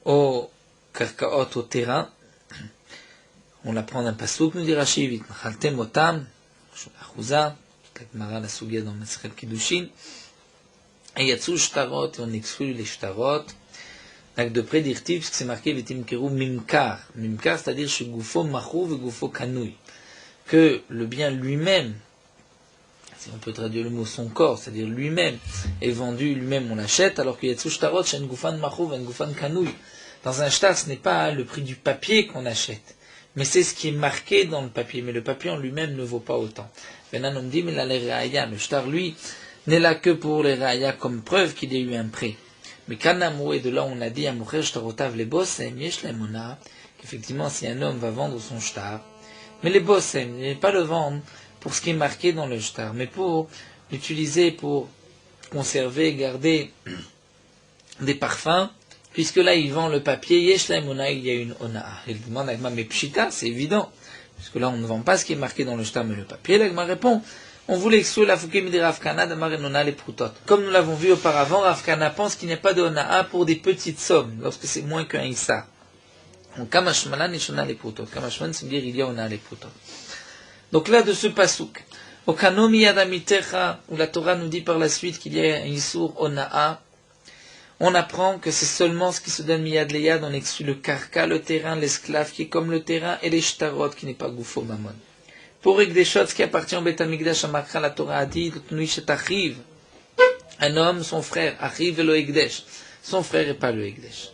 aux karkaot, au terrain. On l'apprend d'un pasuk, nous dit Rashi, vit machaltem otam, achouza, la Gemara la Sugia dans Masechet Kiddushin. Et Yatsu shtarot, et on exclut les shtarot. Donc de près d'irtiv, parce que c'est marqué vitim keru mimkar. Mimkar, c'est-à-dire chez gufo machou et gufo kanui. Que le bien lui-même, si on peut traduire le mot son corps, c'est-à-dire lui-même, est vendu, lui-même on l'achète, alors que Yatsu shtarot, chez gufan machou et gufan kanui. Dans un shtar, ce n'est pas le prix du papier qu'on achète, mais c'est ce qui est marqué dans le papier. Mais le papier en lui-même ne vaut pas autant. Venan on dit, mais là les raaya, le shtar lui, n'est là que pour les raaya comme preuve qu'il y a eu un prêt. Mais kanamou, et de là on a dit, amoucher shtarotav les bossem, yesh lemona, qu'effectivement si un homme va vendre son shtar, mais les bossem, il ne pas le vendre pour ce qui est marqué dans le shtar, mais pour l'utiliser pour conserver, garder des parfums, puisque là il vend le papier, yesh lemona, il y a une ona. Il demande à l'agma, mais pshita, c'est évident, puisque là on ne vend pas ce qui est marqué dans le shtar, mais le papier. L'agma répond: on voulait exclure la fouké midi Rav Kana d'Amar et Nona les proutot. Comme nous l'avons vu auparavant, Rav Kana pense qu'il n'y a pas de ona'a pour des petites sommes, lorsque c'est moins qu'un issa. Donc kamashmalan et shona les proutot. Kamashman, c'est dire il y a ona'a les proutot. Donc là, de ce pasouk, okano miyad amitecha, où la Torah nous dit par la suite qu'il y a un issour ona'a, on apprend que c'est seulement ce qui se donne miyad leyad, on exclut le karka, le terrain, l'esclave qui est comme le terrain, et les shtarot qui n'est pas gufo mamon. Pour Ekdeshot, ce qui appartient au Beth Amikdash, à la Torah a dit, un homme, son frère, Achiv et le Ekdesh, son frère et pas le Ekdesh.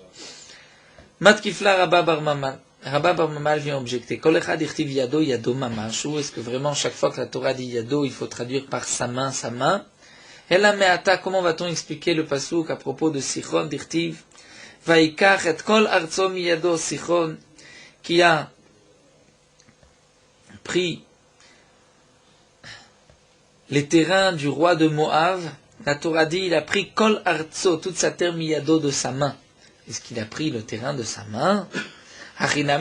Matkifla Rabba Bar Mamal. Rabba Bar Mamal vient objecter. Kol echad ichtiv yado, yado mamash. Ou est-ce que vraiment chaque fois que la Torah dit yado, il faut traduire par sa main, sa main? Ela me'ata, comment va-t-on expliquer le pasuk à propos de Sichon d'Irtiv? Vaikach et kol arzo miyado, Sichon, qui a pris les terrains du roi de Moab, la Torah dit, il a pris Kol Artso, toute sa terre miyado de sa main. Est-ce qu'il a pris le terrain de sa main? Est-ce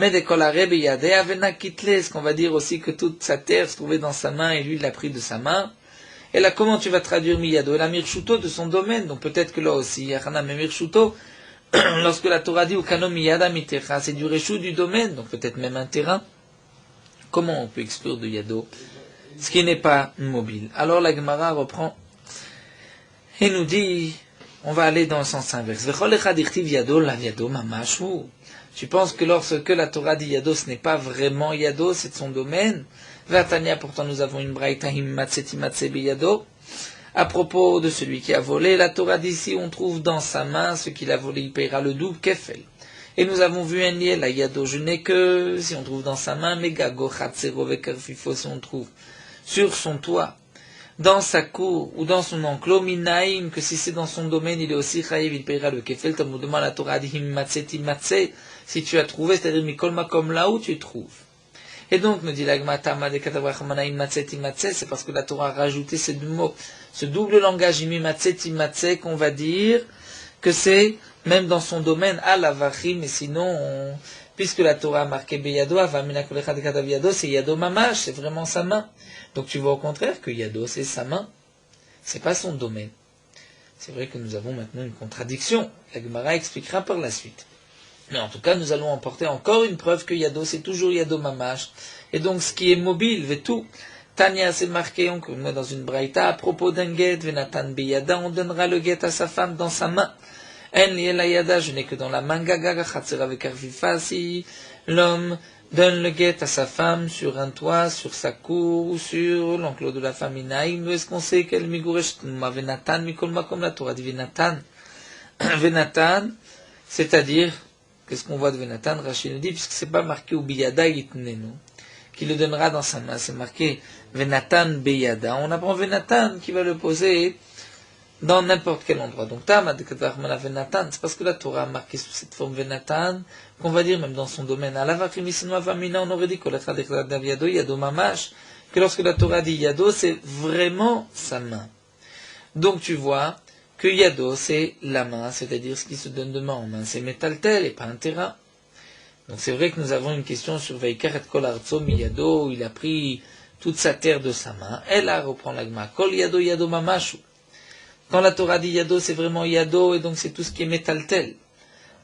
qu'on va dire aussi que toute sa terre se trouvait dans sa main et lui il l'a pris de sa main? Et là, comment tu vas traduire miyado? La mirshuto de son domaine, donc peut-être que là aussi, lorsque la Torah dit Ukano miyada mitecha, c'est du réchou du domaine, donc peut-être même un terrain. Comment on peut exclure de yado ce qui n'est pas mobile? Alors la Gemara reprend et nous dit, on va aller dans le sens inverse. Tu penses que lorsque la Torah dit yado, ce n'est pas vraiment yado, c'est de son domaine? Vatania, pourtant nous avons une braïta himmatse timatse biyado. À propos de celui qui a volé, la Torah d'ici, on trouve dans sa main ce qu'il a volé, il paiera le double kefel. Et nous avons vu un liel, la yado, je n'ai que, si on trouve dans sa main, megago, chatsero, vekarfifo, si on trouve sur son toit, dans sa cour ou dans son enclos, minaïm, que si c'est dans son domaine, il est aussi chayiv, il paiera le kefel, Talmudement la Torah dit matse, si tu as trouvé, c'est-à-dire mikol makom, là où tu trouves. Et donc, nous dit l'agmatama de katavrachmanaim matzeti matse, c'est parce que la Torah a rajouté ces deux mots, ce double langage imi matzeti matse, qu'on va dire que c'est même dans son domaine à l'avachim, mais sinon, puisque la Torah a marqué beyado, avamina kolecha de katav c'est yado mamash, c'est vraiment sa main. Donc tu vois au contraire que yado c'est sa main, c'est pas son domaine. C'est vrai que nous avons maintenant une contradiction. La Gemara expliquera par la suite. Mais en tout cas, nous allons emporter encore une preuve que Yado, c'est toujours Yado Mamash. Et donc, ce qui est mobile, tout. Tanya, c'est marqué, on met dans une braïta, à propos d'un guet, Venatan Beyada, on donnera le guet à sa femme dans sa main. En liela yada, je n'ai que dans la main, gaga, chatzera vekarvifa, si l'homme donne le guet à sa femme sur un toit, sur sa cour, ou sur l'enclos de la famille Naïm, est-ce qu'on sait qu'elle migouresh, Venatan, mikol makom, la Torah dit Venatan. Venatan, c'est-à-dire, qu'est-ce qu'on voit de Venatan? Rachid nous dit, puisque c'est pas marqué ou biyada yitnenu, qui le donnera dans sa main, c'est marqué Venatan beyada. On apprend Venatan qui va le poser dans n'importe quel endroit. Donc, Tam Venatan, c'est parce que la Torah a marqué sous cette forme Venatan, qu'on va dire même dans son domaine. À on aurait dit Yado Mamash, que lorsque la Torah dit Yado, c'est vraiment sa main. Donc, tu vois, que Yado, c'est la main, c'est-à-dire ce qui se donne de main en main. C'est métaltel et pas un terrain. Donc c'est vrai que nous avons une question sur Vaikar et Kol Artso mi Yado, où il a pris toute sa terre de sa main. Elle a reprend l'agma. Kol Yado Yado Mamashu. Quand la Torah dit Yado, c'est vraiment Yado, et donc c'est tout ce qui est métaltel.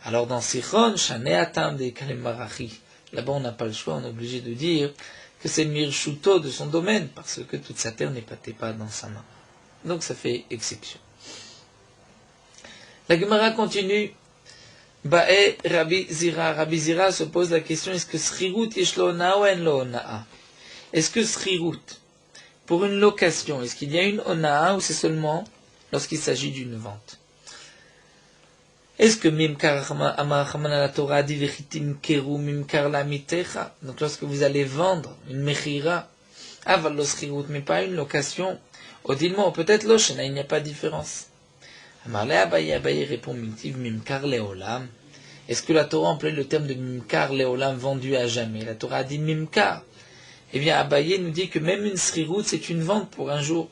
Alors dans Sichon, Shane Atam de Kalem Marachi. Là-bas on n'a pas le choix, on est obligé de dire que c'est Mirshuto de son domaine, parce que toute sa terre n'est pas dans sa main. Donc ça fait exception. La Gemara continue. Ba'e Rabbi Zira. Rabbi Zira se pose la question, est-ce que Srirut yesh lo ona ou en lo onaa? Est-ce que Srirut, pour une location, est-ce qu'il y a une onaa ou c'est seulement lorsqu'il s'agit d'une vente? Est-ce que Mimkar Amar la Torah dit Vechitim Keru Mimkar la Mitecha? Donc lorsque vous allez vendre une Mechira, aval lo Srirut, mais pas une location, Odilmo, peut-être lo Shena, il n'y a pas de différence. Amarle Abaye répond Mimkar Leolam. Est-ce que la Torah emploie le terme de Mimkar Leolam, vendu à jamais? La Torah a dit Mimkar. Eh bien, Abaye nous dit que même une srirut, c'est une vente pour un jour.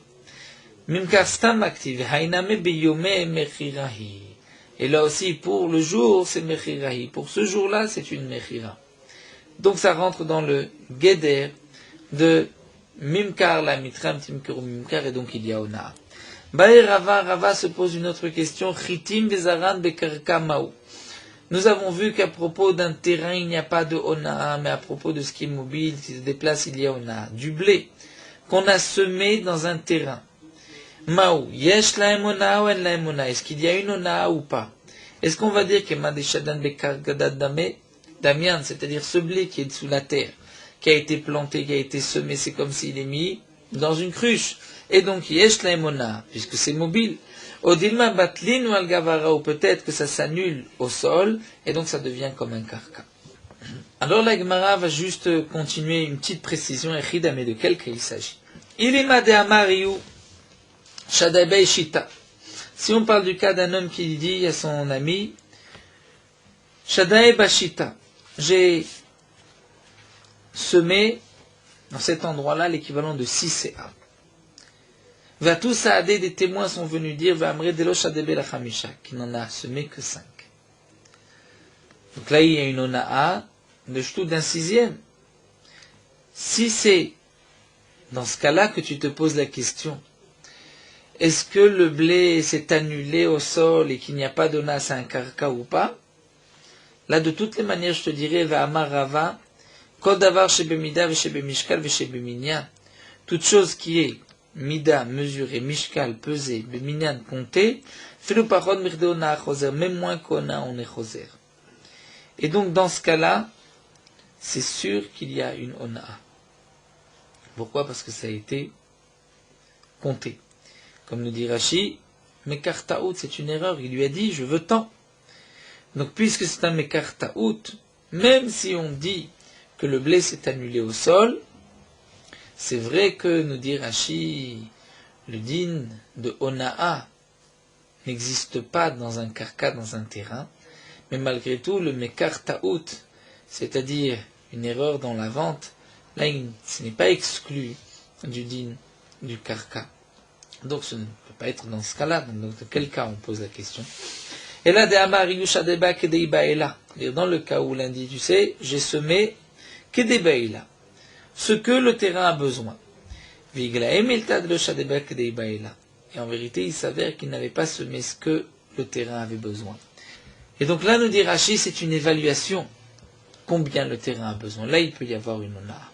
Mimkar Stam active, Hainame Beyome Mechirahi. Et là aussi, pour le jour, c'est Mechirahi. Pour ce jour-là, c'est une Mechira. Donc ça rentre dans le Geder de Mimkar la Mitram Timkeru Mimkar, et donc il y a Ona. Bae Rava se pose une autre question. Chitim bezaran bekarka maou. Nous avons vu qu'à propos d'un terrain, il n'y a pas de ona, mais à propos de ce qui est mobile, qui se déplace, il y a ona. Du blé qu'on a semé dans un terrain. Maou, yesh la emona ou en la emona. Est-ce qu'il y a une ona ou pas? Est-ce qu'on va dire que madeshadan bekargadad damian, c'est-à-dire ce blé qui est sous la terre, qui a été planté, qui a été semé, c'est comme s'il est mis dans une cruche. Et donc, yesh la emona, puisque c'est mobile. Odilma batlin ou al-gavara, ou peut-être que ça s'annule au sol, et donc ça devient comme un karka. Alors la Gemara va juste continuer une petite précision, et mais de quel cas il s'agit. Ilima de amariu, shadabei shita. Si on parle du cas d'un homme qui dit à son ami, Shadae bashita, j'ai semé dans cet endroit-là l'équivalent de 6 CA. Va tous saadé, des témoins sont venus dire, va amre delo shadebe la chamisha, qui n'en a semé que 5. Donc là, il y a une onaa de shtou d'un 6e. Si c'est dans ce cas-là que tu te poses la question, est-ce que le blé s'est annulé au sol et qu'il n'y a pas d'ona, c'est un karka ou pas? Là, de toutes les manières, je te dirais, va amar rava, kodavar shebemida veshebemishkal veshebeminyan, toute chose qui est mida, mesuré, mishkal, pesé, beminyan, compté, fais-le parod mirdeona choser, même moins qu'ona, on est choser. Et donc, dans ce cas-là, c'est sûr qu'il y a une ona. Pourquoi? Parce que ça a été compté. Comme nous dit Rashi, Mekar Ta'out, c'est une erreur. Il lui a dit, je veux tant. Donc, puisque c'est un Mekar Ta'out, même si on dit que le blé s'est annulé au sol, c'est vrai que, nous dit Rashi, le din de Ona'a n'existe pas dans un karka, dans un terrain, mais malgré tout, le Mekar Ta'out, c'est-à-dire une erreur dans la vente, là, ce n'est pas exclu du din du karka. Donc, ce ne peut pas être dans ce cas-là. Donc, dans quel cas on pose la question? Et là, dans le cas où l'un dit, tu sais, j'ai semé Kedebaïla, ce que le terrain a besoin. Et en vérité, il s'avère qu'il n'avait pas semé ce que le terrain avait besoin. Et donc là, nous dit Rashi, c'est une évaluation. Combien le terrain a besoin. Là, il peut y avoir une ona'a.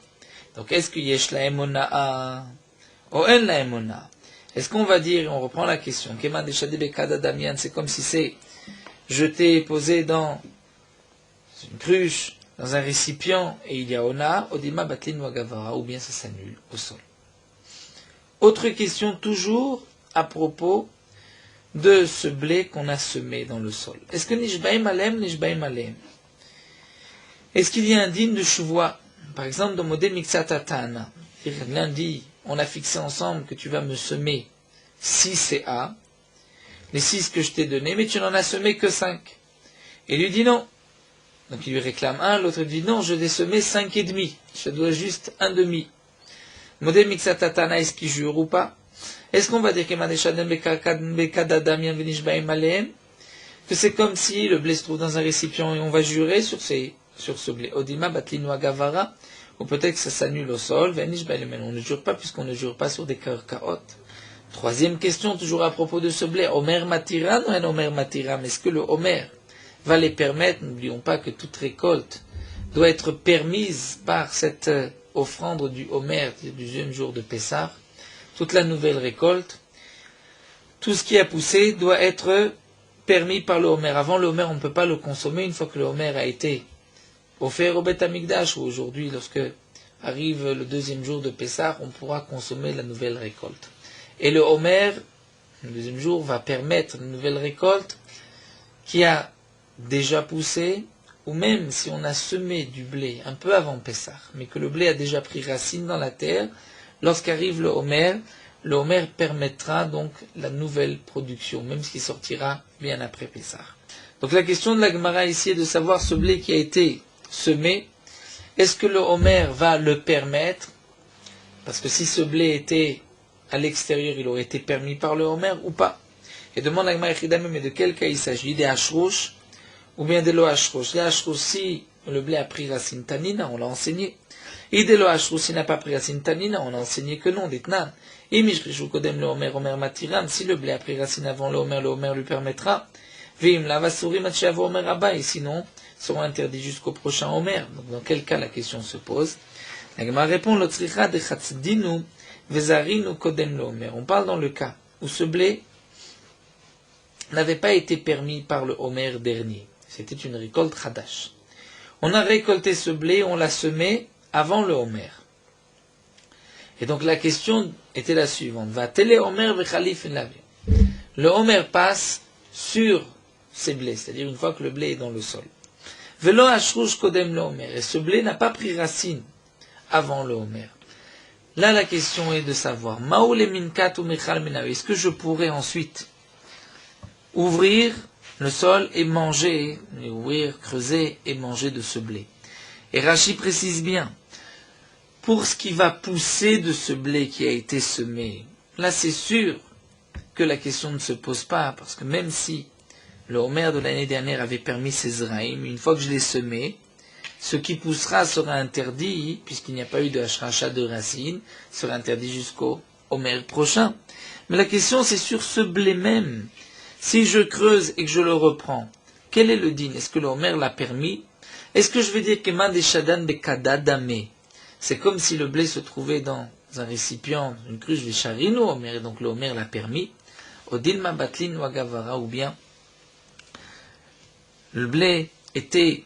Donc, est-ce que yesh la ona'a ou en la ona'a? Est-ce qu'on va dire, on reprend la question, c'est comme si c'est jeté, posé dans une cruche, dans un récipient, et il y a ona'a, odima batlin wagavara, ou bien ça s'annule au sol. Autre question, toujours à propos de ce blé qu'on a semé dans le sol. Est-ce que nishbaim alem, nishbaim alem? Est-ce qu'il y a un digne de Shuvwa? Par exemple, dans Modé Mixatatana, l'un dit, on a fixé ensemble que tu vas me semer 6 CA, les 6 que je t'ai donnés, mais tu n'en as semé que 5. Et lui dit non. Donc il lui réclame 1, l'autre dit non, je l'ai semé 5 et demi, je dois juste 1 demi. Modé Mixatatana, est-ce qu'il jure ou pas? Est-ce qu'on va dire que c'est comme si le blé se trouve dans un récipient et on va jurer sur ce blé. Odima batlinoa gavara, ou peut-être que ça s'annule au sol. On ne jure pas puisqu'on ne jure pas sur des karkaot. Troisième question, toujours à propos de ce blé. Omer matiran ou un Omer matiram? Est-ce que le Omer va les permettre? N'oublions pas que toute récolte doit être permise par cette offrande du Omer, du deuxième jour de Pessah. Toute la nouvelle récolte, tout ce qui a poussé doit être permis par le Homer. Avant le Homer, on ne peut pas le consommer. Une fois que le Homer a été offert au Beth Amikdash, ou aujourd'hui, lorsque arrive le deuxième jour de Pessah, on pourra consommer la nouvelle récolte. Et le Homer, le deuxième jour, va permettre une nouvelle récolte qui a déjà poussé, ou même si on a semé du blé un peu avant Pessah, mais que le blé a déjà pris racine dans la terre, lorsqu'arrive le Homer permettra donc la nouvelle production, même ce qui sortira bien après Pessah. Donc la question de la Gemara ici est de savoir ce blé qui a été semé, est-ce que le Homer va le permettre? Parce que si ce blé était à l'extérieur, il aurait été permis par le Homer ou pas? Et demande à Gemara Echidame, mais de quel cas il s'agit? Des hachrouches ou bien des lo hachrouches? Les hachrouches, si le blé a pris racine tanina, on l'a enseigné. Et des lo hachrouches, s'il n'a pas pris racine tanina, on a enseigné que non, des tnan. Et mishrishu kodem le Homer, Homer matiram, si le blé a pris racine avant le Homer lui permettra. Vim la vasuri matchavo Homer abba, et sinon, seront interdits jusqu'au prochain Homer. Donc, dans quel cas la question se pose? La Gemara répond, l'otricha de chatzdinu, vezarinu kodem le Homer. On parle dans le cas où ce blé n'avait pas été permis par le Homer dernier. C'était une récolte chadash. On a récolté ce blé, on l'a semé avant le Homer. Et donc la question était la suivante. Va télé Homer vechalif lavé. Le Homer passe sur ces blés, c'est-à-dire une fois que le blé est dans le sol. Velo ashrush kodem le Homer. Et ce blé n'a pas pris racine avant le Homer. Là, la question est de savoir, Maoule minkat ou mechal menavé. Est-ce que je pourrais ensuite ouvrir le sol et manger, ouvrir, creuser et manger de ce blé? Et Rashi précise bien, pour ce qui va pousser de ce blé qui a été semé, là c'est sûr que la question ne se pose pas, parce que même si le Homer de l'année dernière avait permis ces zraïm, une fois que je l'ai semé, ce qui poussera sera interdit, puisqu'il n'y a pas eu de hachracha de racines, sera interdit jusqu'au Homer prochain. Mais la question c'est sur ce blé même. Si je creuse et que je le reprends, quel est le din? Est-ce que le Homer l'a permis? Est-ce que je vais dire que man de shadan bekadadame? C'est comme si le blé se trouvait dans un récipient, une cruche vicharino, Homer, et donc le Homer l'a permis. Odin ma batlin wagavara, ou bien le blé était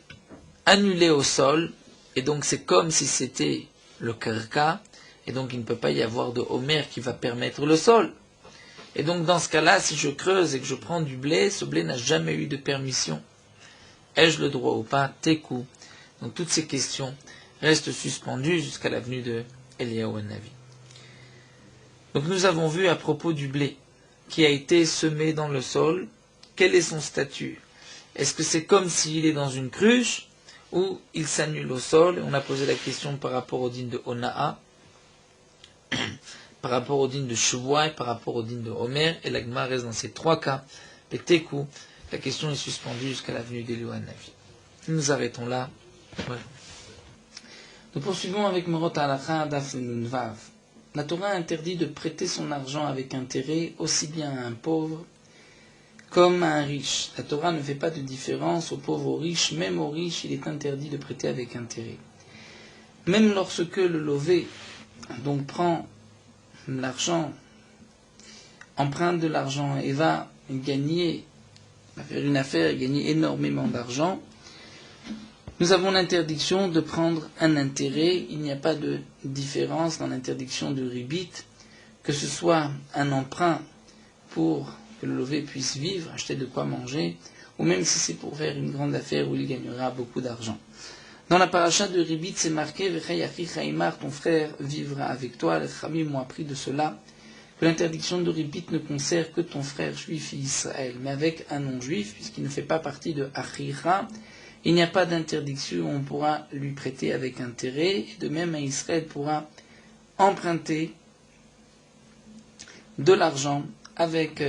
annulé au sol, et donc c'est comme si c'était le karka, et donc il ne peut pas y avoir de Homer qui va permettre le sol. Et donc dans ce cas-là, si je creuse et que je prends du blé, ce blé n'a jamais eu de permission. Ai-je le droit ou pas? Tekou. Donc toutes ces questions restent suspendues jusqu'à la venue de Eliyahu Hanavi. Donc nous avons vu à propos du blé qui a été semé dans le sol, quel est son statut? Est-ce que c'est comme s'il est dans une cruche ou il s'annule au sol? Et on a posé la question par rapport au din de Ona'a, par rapport au din de Shuvoa et par rapport au din de Homer, et la Gemara reste dans ces trois cas. Les Tekou, la question est suspendue jusqu'à la venue d'Eliyahu Hanavi. Nous arrêtons là. Voilà. Nous poursuivons avec Morot Halacha Daf Nun Vav. La Torah interdit de prêter son argent avec intérêt aussi bien à un pauvre comme à un riche. La Torah ne fait pas de différence aux pauvres ou aux riches. Même aux riches, il est interdit de prêter avec intérêt. Même lorsque le lové donc prend l'argent, emprunte de l'argent et va faire une affaire et gagner énormément d'argent, nous avons l'interdiction de prendre un intérêt. Il n'y a pas de différence dans l'interdiction de ribit, que ce soit un emprunt pour que le lové puisse vivre, acheter de quoi manger, ou même si c'est pour faire une grande affaire où il gagnera beaucoup d'argent. Dans la paracha de ribit, c'est marqué « ton frère vivra avec toi ». Les Chachamim m'ont appris de cela, que l'interdiction de ribit ne concerne que ton frère juif Israël, mais avec un non-juif, puisqu'il ne fait pas partie de Achira, il n'y a pas d'interdiction, on pourra lui prêter avec intérêt, et de même un Israël pourra emprunter de l'argent avec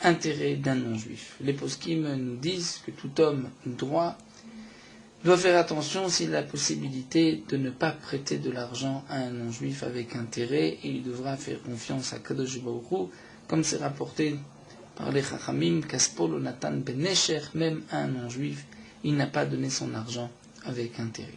intérêt d'un non-juif. Les poskim nous disent que tout homme droit doit faire attention s'il a la possibilité de ne pas prêter de l'argent à un non-juif avec intérêt, et il devra faire confiance à Kadosh Baruch Hu, comme c'est rapporté par les Chachamim, Kaspol Onatan Ben Nesher, même à un non-juif, il n'a pas donné son argent avec intérêt.